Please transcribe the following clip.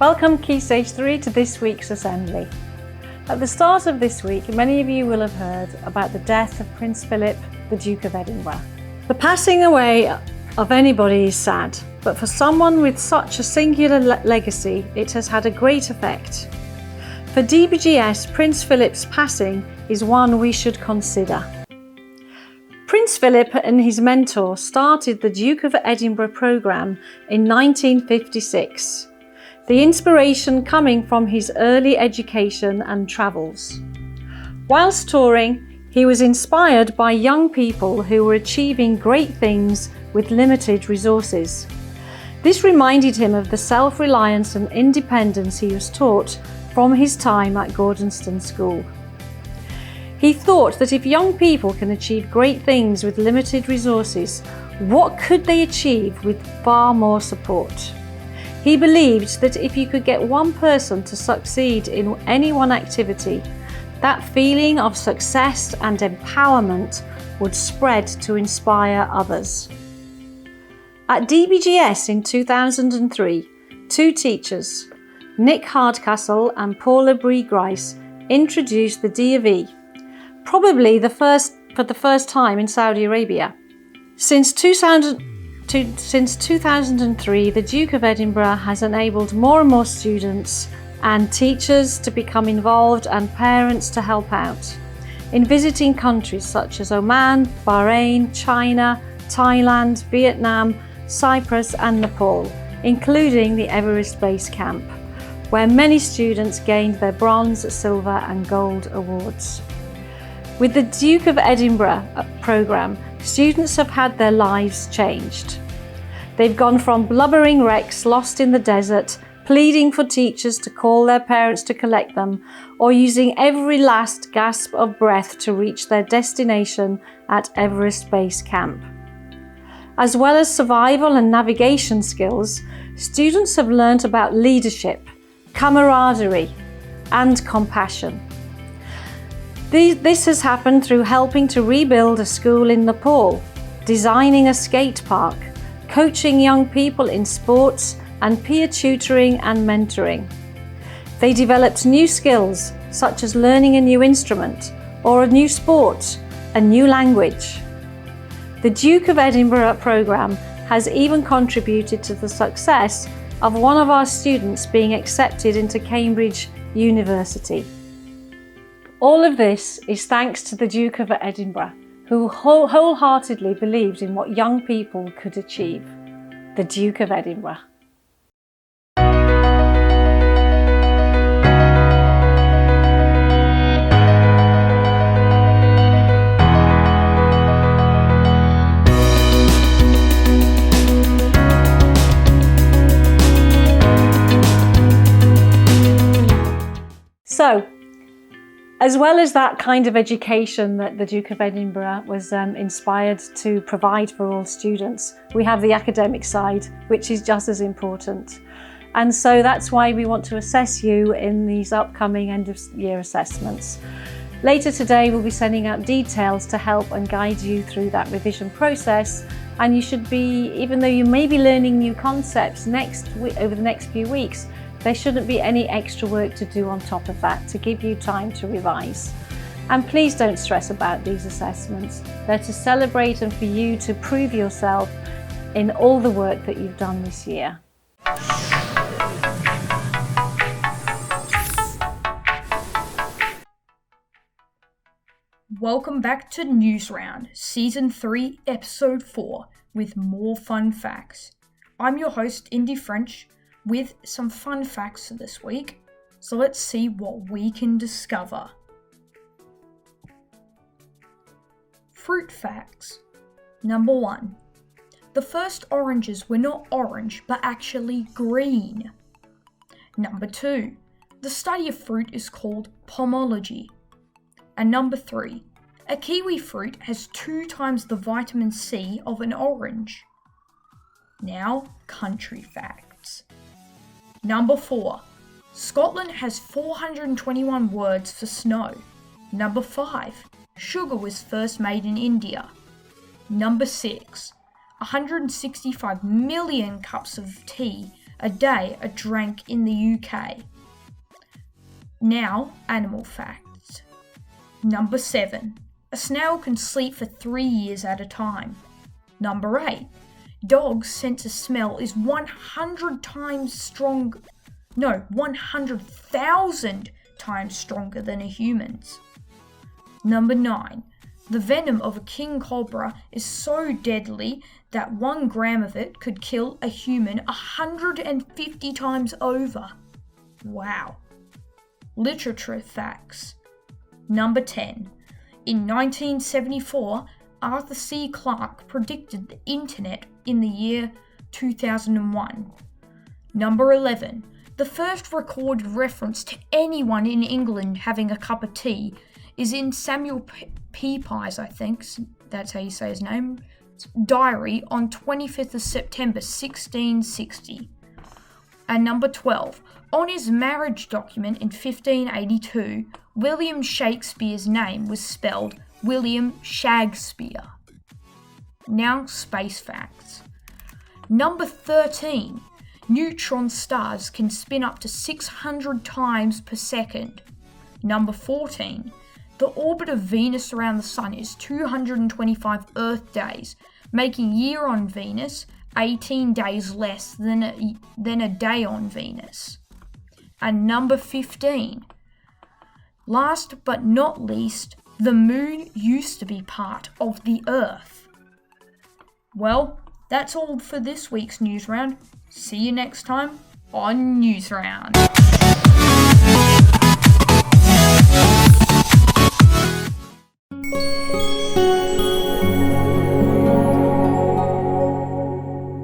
Welcome Key Stage 3 to this week's assembly. At the start of this week, many of you will have heard about the death of Prince Philip, the Duke of Edinburgh. The passing away of anybody is sad, but for someone with such a singular legacy, it has had a great effect. For DBGS, Prince Philip's passing is one we should consider. Prince Philip and his mentor started the Duke of Edinburgh programme in 1956. The inspiration coming from his early education and travels. Whilst touring, he was inspired by young people who were achieving great things with limited resources. This reminded him of the self-reliance and independence he was taught from his time at Gordonston School. He thought that if young people can achieve great things with limited resources, what could they achieve with far more support? He believed that if you could get one person to succeed in any one activity, that feeling of success and empowerment would spread to inspire others. At DBGS in 2003, two teachers, Nick Hardcastle and Paula Bree-Grice, introduced the D of E, probably for the first time in Saudi Arabia. Since 2003, the Duke of Edinburgh has enabled more and more students and teachers to become involved and parents to help out in visiting countries such as Oman, Bahrain, China, Thailand, Vietnam, Cyprus and Nepal, including the Everest Base Camp, where many students gained their bronze, silver and gold awards. With the Duke of Edinburgh programme, students have had their lives changed. They've gone from blubbering wrecks lost in the desert, pleading for teachers to call their parents to collect them, or using every last gasp of breath to reach their destination at Everest Base Camp. As well as survival and navigation skills, students have learnt about leadership, camaraderie, and compassion. This has happened through helping to rebuild a school in Nepal, designing a skate park, coaching young people in sports, and peer tutoring and mentoring. They developed new skills such as learning a new instrument or a new sport, a new language. The Duke of Edinburgh programme has even contributed to the success of one of our students being accepted into Cambridge University. All of this is thanks to the Duke of Edinburgh, who wholeheartedly believed in what young people could achieve. The Duke of Edinburgh. So, as well as that kind of education that the Duke of Edinburgh was inspired to provide for all students, we have the academic side, which is just as important. And so that's why we want to assess you in these upcoming end of year assessments. Later today, we'll be sending out details to help and guide you through that revision process. And you should be, even though you may be learning new concepts over the next few weeks, there shouldn't be any extra work to do on top of that to give you time to revise. And please don't stress about these assessments. They're to celebrate and for you to prove yourself in all the work that you've done this year. Welcome back to News Round, Season 3, Episode 4, with more fun facts. I'm your host, Indy French, with some fun facts for this week, so let's see what we can discover. Fruit facts. Number 1. The first oranges were not orange, but actually green. Number 2. The study of fruit is called pomology. And number 3. A kiwi fruit has 2 times the vitamin C of an orange. Now, country facts. Number 4. Scotland has 421 words for snow. Number 5. Sugar was first made in India. Number 6. 165 million cups of tea a day are drank in the UK. Now, animal facts. Number 7. A snail can sleep for 3 years at a time. Number 8. Dogs' sense of smell is 100,000 times stronger than a human's. Number 9. The venom of a king cobra is so deadly that 1 gram of it could kill a human 150 times over. Wow. Literature facts. Number 10. In 1974, Arthur C. Clarke predicted the internet in the year 2001. Number 11. The first recorded reference to anyone in England having a cup of tea is in Samuel Pepys, I think, that's how you say his name, diary on 25th of September 1660. And number 12. On his marriage document in 1582, William Shakespeare's name was spelled William Shakespeare. Now, space facts. Number 13. Neutron stars can spin up to 600 times per second. Number 14. The orbit of Venus around the Sun is 225 Earth days, making year on Venus 18 days less than a day on Venus. And number 15. Last but not least, the moon used to be part of the Earth. Well, that's all for this week's News Round. See you next time on News Round.